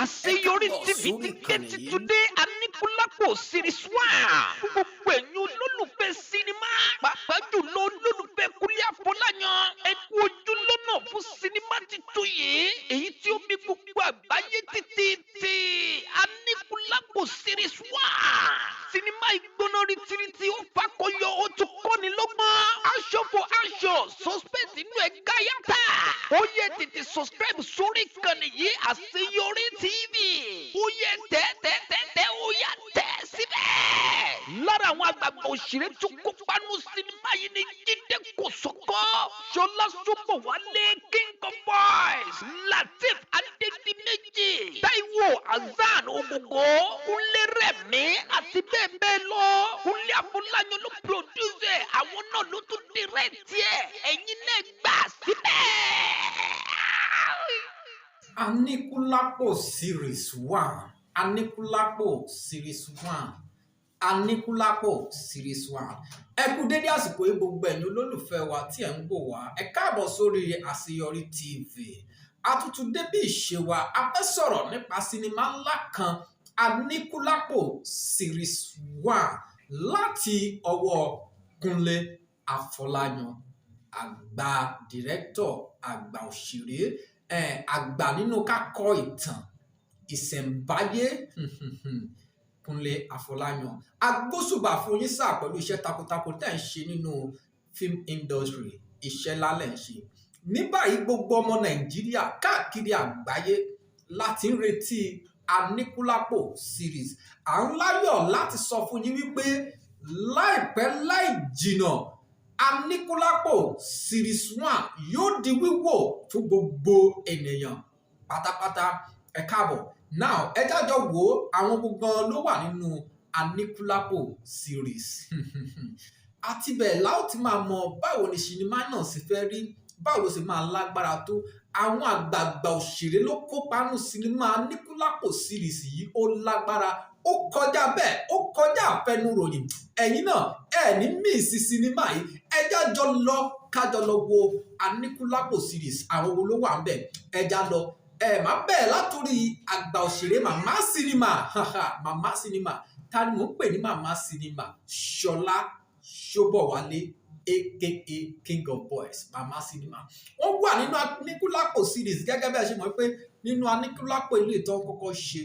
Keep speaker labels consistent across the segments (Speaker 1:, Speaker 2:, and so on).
Speaker 1: àṣeyọrí TV ti dé ti today Aníkúlápó series 1 fún gbogbo ẹ̀yin olólùfẹ́ sinimá pàápàá jùlọ olólùfẹ́ Kunle Afolayan ẹ kú ojú lọ́nà fún sinimá titun yìí èyí tí ó bí gbogbo àgbáyé títí Aníkúlápó series 1 sinimá ìgbóná rítírítíó fakọyọ ó tún kọ́ni lọ́gbọ́n action for action suspense inú ẹ̀ gáyàtà ó yẹ tètè subscribe sórí ìkànnì yìí Àṣeyọrí TV ó yẹ tẹ́ ó yà tẹ́ síbẹ̀. lára àwọn àgbààgbà òṣèré tó kópa nínú sinimá yìí ni Jídé Kòsọ́kọ́ Ṣọlá Ṣóbọ̀wálé King of Boys Lateef Adédìméjì Táíwò Hassan Ògògó Kúnlé Rẹ̀mí àti bẹ́ẹ̀ bẹ́ẹ̀ lọ. Kunle Afolayan ló produce àwọn náà ló tún direct ẹ̀ ẹ̀yin náà gbà síbẹ̀.
Speaker 2: Anikulapo series 1. Anikulapo series 1. Anikulapo series 1. Ẹ kú dédé àsìkò yìí gbogbo ẹ̀yin olólùfẹ́ wa tí ẹ̀ ń wò wá. Ẹ káàbọ̀ sórí Àṣeyọrí TV. Àtútù débí ìṣe wa a fẹ́ sọ̀rọ̀ nípa sinimá ńlá kan Anikulapo series 1 láti ọwọ́ Kunle Afolayan, àgbà director, àgbà òṣèré, àgbà nínú kákọ ìtàn ìṣẹ̀ǹbáyé Kunle Afolayan. Agbóṣùbà fún yín sáà pẹ̀lú iṣẹ́ takuntakun tẹ́ ń ṣe nínú film industry, iṣẹ́ lálẹ́ ń ṣe. Ní báyìí gbogbo ọmọ Nàìjíríà káàkiri àgbáyé láti ń retí Anikulapo series. À ń láyọ̀ láti sọ fún yín wípé láìpẹ́ láì jìnnà Anikulapo series 1 yóò di wíwò fún gbogbo ènìyàn pátápátá. Ẹ káàbọ̀. Now ẹ jájọ wo àwọn gbogbo ló wà nínú Anikulapo series. Àti bẹ́ẹ̀ láò ti máa mọ báwo ni sinimá náà sì fẹ́ rí, báwo ló sì máa lágbára tó. Àwọn àgbààgbà òṣèré ló kópa nínú sinimá Anikulapo series yìí, ó lágbára, ó kọjá bẹ́ẹ̀, ó kọjá àfẹnuròyìn. Ẹ̀yin náà ẹ ní míìsì sinimá yìí, ẹ jájọ lọ kájọ lọ wo Anikulapo series. Àwọn wo ló wà ń bẹ̀? Ẹ já lọ. Má bẹ́ẹ̀ látòrí àgbà òṣèré màmá sinimá màmá sinimá. Ta ni mò ń pè ní màmá sinimá? Ṣọlá Ṣóbọ̀wálé aka King of Boys, màmá sinimá. Wọ́n wà nínú Anikulapo series gẹ́gẹ́ bí ẹ ṣe mọ̀ pé nínú Anikulapo ilé ìtàn kọ́kọ́ ṣe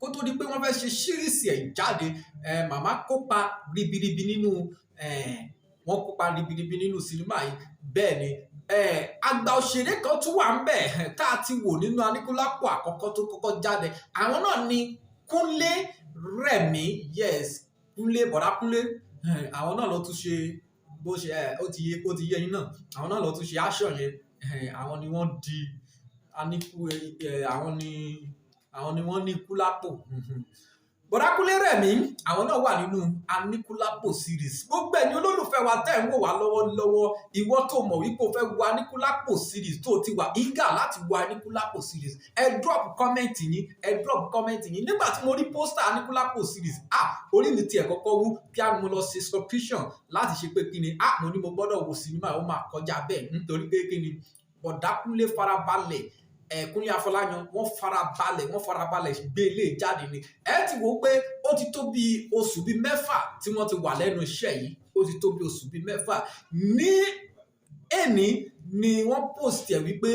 Speaker 2: kó tó di pé wọ́n fẹ́ ṣe ṣíríìsì ẹ̀ jáde. Màmá kópa ribiribi nínú wọ́n kópa ribiribi nínú sinimá yìí. Bẹ́ẹ̀ ni àgbà òṣèré kan tún wà ń bẹ̀ tá a ti wò nínú Anikulapo àkọ́kọ́ tó kọ́kọ́ jáde. Àwọn náà ni Kunle Rẹ̀mí, yes, Kunle, bọ̀dá Kunle. Àwọn náà ló tún ṣe bó ṣe ó ti yé yín náà. Àwọn náà ló tún ṣe action yẹn. Àwọn ni wọ́n di àwọn ni wọ́n ní Kúlápò. Bọ̀dá Kunle Rẹ̀mí àwọn náà wà nínú Anikulapo series. Gbogbo ẹ̀yin olólùfẹ́ wa tẹ́ ń wò wá lọ́wọ́lọ́wọ́, ìwọ tó mọ̀ wípé o fẹ́ wo Anikulapo series, tó ti wà eager láti wo Anikulapo series, ẹ drop comment yín, nígbà tí mo rí poster Anikulapo series, orí mi tiẹ̀ kọ́kọ́ wú kí á mo lọ ṣe subscription láti ṣe pé kí ni mo ní mo gbọ́dọ̀ wo sinimá, ó máa kọjá bẹ́ẹ̀ nítorí pé kí ni Bọ̀dá Kunle farabalẹ̀, Kunle Afolayan wọ́n farabalẹ̀ gbé ilé jáde ni. Ẹ ti wò pé ó ti tó bí oṣù bí 6 tí wọ́n ti wà lẹ́nu iṣẹ́ yìí, ó ti tó bí oṣù bí 6. Ní èní ni wọ́n post ẹ̀ wípé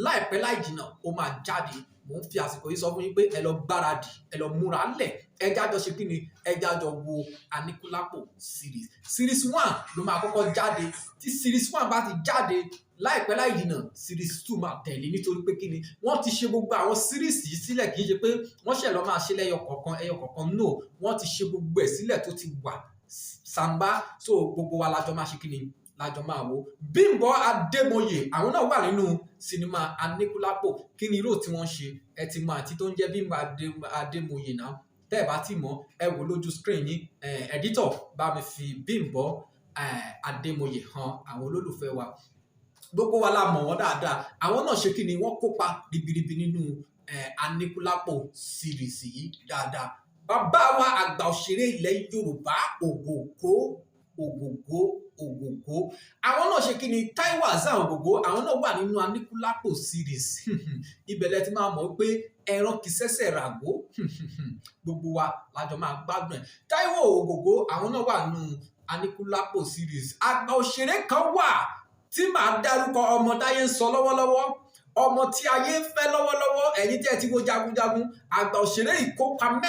Speaker 2: láìpẹ́ láì jìnnà ó máa jáde. Mo ń fi àsìkò yìí sọ fún yín pé ẹ lọ gbáradì, ẹ lọ múra lẹ̀, ẹ jájọ ṣe kí ni, ẹ jájọ wo Anikulapo series. Series 1 ló máa kọ́kọ́ jáde. Tí series 1 bá ti jáde láìpẹ́ láì jìnnà series 2 máa tẹ̀lé, nítorí pé kí ni wọ́n ti ṣe gbogbo àwọn series yìí sílẹ̀, kì í ṣe pé wọ́n ṣẹ̀ lọ máa ṣe lẹ́yọ kọ̀ọ̀kan no, wọ́n ti ṣe gbogbo ẹ̀ sílẹ̀ tó ti wà sàmbá. So gbogbo wa lájọ máa ṣe kí ni, lájọ máa wo. Bímbọ́ Adémoyè àwọn náà wà nínú sinimá Anikulapo. Kí ni irú tí wọ́n ṣe? Ẹ ti mọ àti tó ń jẹ́ Bímbọ́ Adémoyè náà. Tẹ́ ẹ bá ti mọ̀ ẹ wò lójú screen yín. Editor bá mi fi Bímbọ́ Adémoyè hàn àwọn olólùfẹ́ wa. Gbogbo wa la mọ̀ wọ́n dáadáa. Àwọn náà ṣe kí ni, wọ́n kópa ribiribi nínú Anikulapo series yìí dáadáa. Bàbá wa àgbà òṣèré ilẹ̀ Yorùbá Ògògó Ògògó àwọn náà ṣe kí ni Táíwò Hassan Ògògó àwọn náà wà nínú Aníkúlápò series ibẹ̀lẹ̀ ti máa mọ̀ pé ẹran kì í ṣẹ̀ṣẹ̀ ràgó gbogbo wa lájọ máa gbádùn ẹ̀. Táíwò Ògògó àwọn náà wà nínú Aníkúlápò series. Àgbà òṣèré kan wà tí màá dárúkọ ọmọ táyé ń sọ lọ́wọ́lọ́wọ́ ọmọ tí ayé ń fẹ́ lọ́wọ́lọ́wọ́ ẹ̀yin tí ẹ ti wo jagunjagun àgbà òṣèré ìkópa 3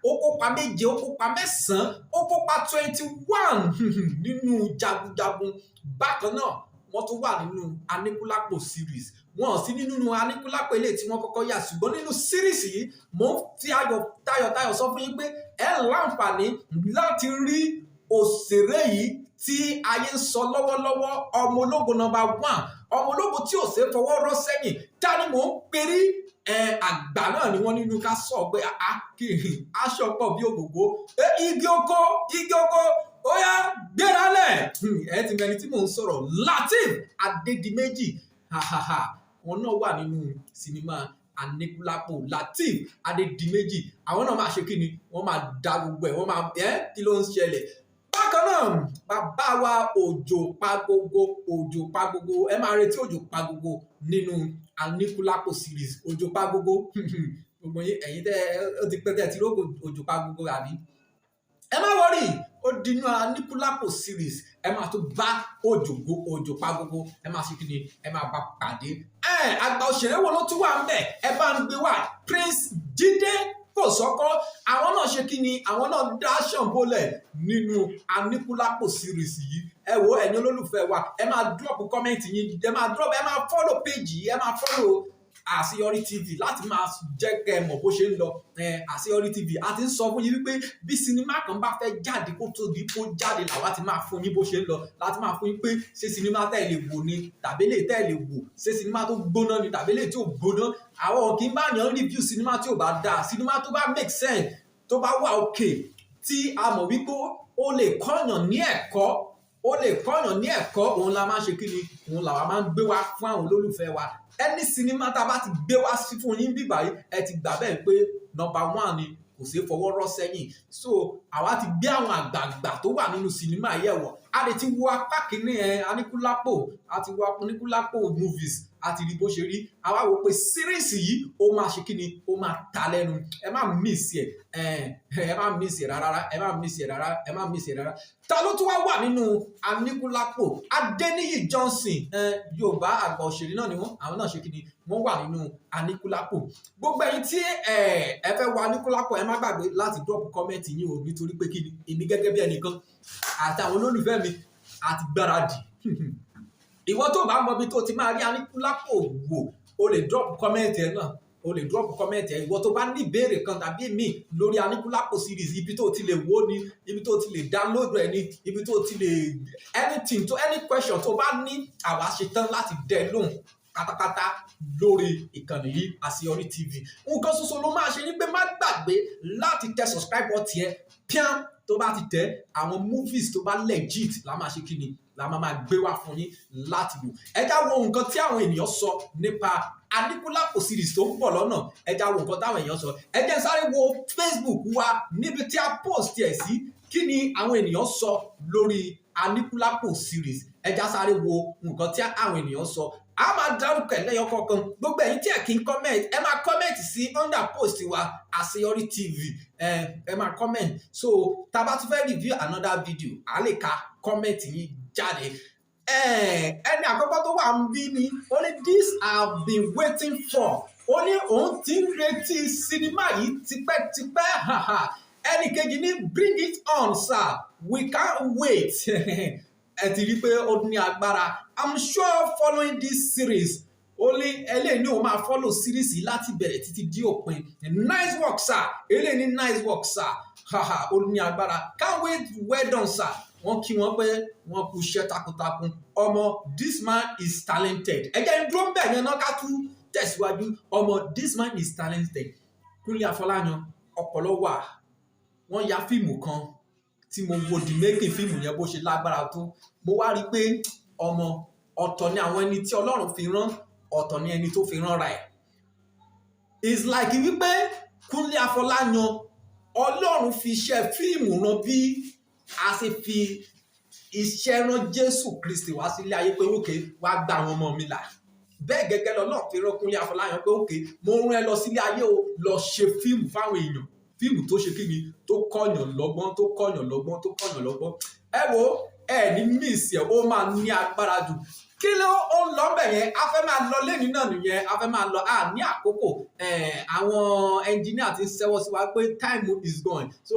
Speaker 2: ó kópa 7 ó kópa 9 ó kópa 21 nínú jagunjagun bákan náà wọ́n tún wà nínú Aníkúlápò series wọn ò sí nínú Aníkúlápò eléyìí tí wọ́n kọ́kọ́ yà ṣùgbọ́n nínú series yìí mò ń fi tayọ̀tayọ̀ sọ fún yín pé ẹ láǹfààní láti rí òṣèré yìí tí ayé ń sọ lọ́wọ́lọ́wọ́ ọmọ ológo number 1 ọmọ ológo tí ò ṣe fọwọ́ rọ́ sẹ́yìn ta ni mò ń perí àgbà náà ni wọ́n nínú ká sọ pé aṣọ pọ̀ bí Ògògó igi oko ó yá gbéra lẹ̀ ẹ ti mẹni tí mò ń sọ̀rọ̀ Lateef Adédìméjì wọn náà wà nínú sinimá Aníkúlápò Lateef Adédìméjì àwọn náà máa ṣe kí ni wọ́n máa da gbogbo ẹ̀ wọ́n máa kí ló ń ṣẹlẹ̀ bákan náà bàbá wa Òjò Pagogo ẹ máa retí Òjò Pagogo nínú Aníkúlápò series Òjò Pagogo gbogbo ẹ̀yin tẹ́ ó ti pẹ́ tẹ́ ti rógò Òjò Pagogo àbí ẹ má wọrí ó dínú Aníkúlápò series ẹ máa tún bá Òjò Pagogo ẹ máa ṣe kí ni ẹ máa bá pàdé àgbà òṣèré wo ló tún wà ń bẹ̀ ẹ bá ń gbé wá Prince Jídé Kòsọ́kọ́ àwọn náà ṣe kí ni àwọn náà dáṣàn bólẹ̀ nínú Aníkúlápò series yìí ẹ wo ẹ̀yin olólùfẹ́ wa ẹ máa drop comment yín ẹ máa follow page yìí ẹ máa follow Àṣeyọrí TV láti máa jẹ́ kẹ́ ẹ mọ̀ bó ṣe ń lọ Àṣeyọrí TV a ti ń sọ fún yín wípé bí sinimá kan bá fẹ́ jáde kó tó di kó jáde làwa ti máa fún yín bó ṣe ń lọ láti máa fún yín pé ṣé sinimá tẹ́ ẹ lè wò ni tàbí lè tẹ́ ẹ lè wò ṣé sinimá tó gbóná ni tàbí lè tí ò gbóná àwọn kì í bá yàn review sinimá tí ò bá dáa sinimá tó bá make sense tó bá wà okay tí a mọ̀ wípé ó lè kọ́yàn ní ẹ̀kọ́ òun la máa ń ṣe kí ni òun làwa máa ń gbé wá fún àwọn olólùfẹ́ wa ẹni sinimá tá a bá ti gbé wá sí fún yín bíbá yìí ẹ ti gbà bẹ́ẹ̀ pé number 1 ni kò sí fọwọ́ rọ́ sẹ́yìn so àwa ti gbé àwọn àgbààgbà tó wà nínú sinimá yẹ̀wọ̀ a lè ti wo apá kìíní Aníkúlápò àti wo Aníkúlápò movies àti rí bó ṣe rí àwa wò pé series yìí ó máa ṣe kí ni ó máa ta lẹ́nu ẹ má miss ẹ rárá ta ló tún wá wà nínú Aníkúlápò Adéníyì Johnson Yorùbá àgbà òṣèré náà ni àwọn náà ṣe kí ni wọ́n wà nínú Aníkúlápò gbogbo ẹ̀yin tí ẹ fẹ́ wo Aníkúlápò ẹ má gbàgbé láti drop comment yín o nítorí pé kí ni èmi gẹ́gẹ́ bí ẹnìkan àtàwọn olólùfẹ́ mi àti gbáradì ìwọ tó bá mọ bí tó ti máa rí Aníkúlápò wò o lè drop comment ẹ náà ìwọ tó bá ní ìbéèrè kan tàbí míì lórí Aníkúlápò series ibi tó ti lè wò ni ibi tó ti lè download ẹ ní ibi tó ti lè any question tó bá ní àwa ṣetán láti dẹ lóhùn pátápátá lórí ìkànnì yìí Àṣeyọrí TV nǹkan ṣoṣo ló máa ṣe ní pé má gbàgbé láti tẹ subscribe button yẹn píán tó bá ti tẹ àwọn movies tó bá legit la máa ṣe kí ni la máa gbé wá fún yín láti wò ẹ já wo nǹkan tí àwọn ènìyàn sọ nípa Aníkúlápò series tó ń bọ̀ lọ́nà ẹ já wo nǹkan táwọn èèyàn sọ ẹ jẹ́ sáré wo Facebook wa níbi tí a post ẹ̀ sí kí ni àwọn ènìyàn sọ lórí Aníkúlápò series ẹ já sáré wo nǹkan tí àwọn ènìyàn sọ a máa dárúkọ ẹ lẹ́yọ kọ̀ọ̀kan gbogbo ẹ̀yin tí ẹ kì í comment ẹ máa comment sí under post wa Àṣeyọrí TV ẹ máa comment so tá a bá tún fẹ́ review another video a lè ka comment yín jáde ẹni àkọ́kọ́ tó wà ń bí ni ó ní this I have been waiting for ó ní òun ti ń retí sinimá yìí tipẹ́tipẹ́ ẹnì kejì ní bring it on sir we can't wait ẹ ti rí pé ó ní agbára I'm sure following this series only eléyìí ni o máa follow series yìí láti bẹ̀rẹ̀ títí di òpin nice work sir eléyìí ni nice work sir ó ní agbára can't wait well done sir wọ́n kí wọ́n pé wọ́n kú iṣẹ́ takuntakun ọmọ this man is talented ẹ jẹ́ n dúró ń bẹ̀ yẹn náà ká tún tẹ̀síwájú ọmọ this man is talented Kunle Afolayan ọpọlọ wà wọ́n ya fíìmù kan tí mo wo the making fíìmù yẹn bó ṣe lágbára tó mo wá rí i pé ọmọ ọ̀tọ̀ ni àwọn ẹni tí Ọlọ́run fi rán ọ̀tọ̀ ni ẹni tó fi rán ra ẹ̀ it's like wípé Kunle Afolayan Ọlọ́run fi iṣẹ́ fíìmù rán bí a ṣe fi iṣẹ́ rán Jésù Kristi wá sílé ayé pé òkè wá gba àwọn ọmọ mi là. Bẹ́ẹ̀ gẹ́gẹ́ lọ́nà fi rán Kunle Afolayan pé òkè mo rán ẹ lọ sílé ayé o lọ ṣe fíìmù fáwọn èèyàn, fíìmù tó ṣe kíni tó kọ́yàn lọ́gbọ́n tó kọ́yàn lọ́gbọ́n tó kọ́yàn lọ́gbọ́n. Ẹ wo ẹ ní míìsì ẹ ó máa ní agbára jù. Kí ló ó ń lọ bẹ̀ yẹn? A fẹ́ máa lọ lẹ́ni náà nìyẹn, a fẹ́ máa lọ ní àkókò àwọn ẹnjìníà ti ń ṣẹ́wọ́ sí wa pé time is gone, so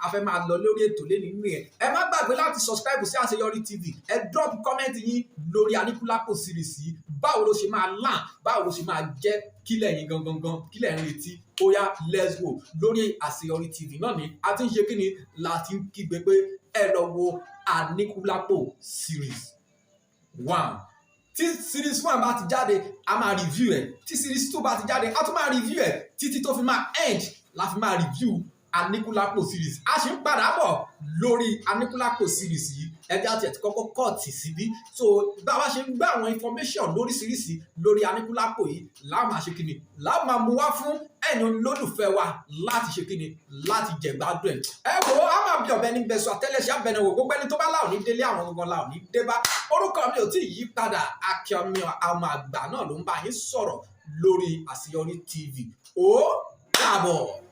Speaker 2: a fẹ́ máa lọ lórí ètò lẹ́ni nìyẹn. Ẹ má gbàgbé láti subscribe sí Àṣeyọrí TV, ẹ drop comment yín lórí Anikulapo series yìí. Báwo ló ṣe máa land, báwo ló ṣe máa jẹ́, kílẹ̀ yín gangan, kílẹ̀ ń retí. Ó yá let's go lórí Àṣeyọrí TV náà ni a ti ń ṣe kíni láti ń kígbe pé ẹ lọ wo Anikulapo series 1. Tí series 1 bá ti jáde a máa review ẹ̀, tí series 2 bá ti jáde a tún máa review ẹ̀ títí tó fi máa end la fi máa review Anikulapo series. A ṣì ń padà bọ̀ lórí Anikulapo series yìí, ẹgbẹ́ àti ẹ̀tí kọ́kọ́ kọ́ọ̀tì síbí. So bá wa ṣe ń gbá àwọn information lóríṣiríṣi lórí Anikulapo yìí láà máa ṣe kíni, láà máa mú wá fún ẹ̀yin olólùfẹ́ wa láti ṣe kíni, láti jẹ̀gbádùn ẹ̀. Ẹ wo a máa bí ọ̀bẹ ní bẹ̀sùn àtẹ́lẹsẹ̀ abẹnú wò, gbogbo ẹni tó bá láò ní délé àwọn gangan láò ní dé bá. Orúkọ mi ò tí ì yí padà, Akíọ̀mí àwọn àgbà náà ló ń bá yín sọ̀rọ̀ lórí Àṣeyọrí TV. Ó dàbọ̀.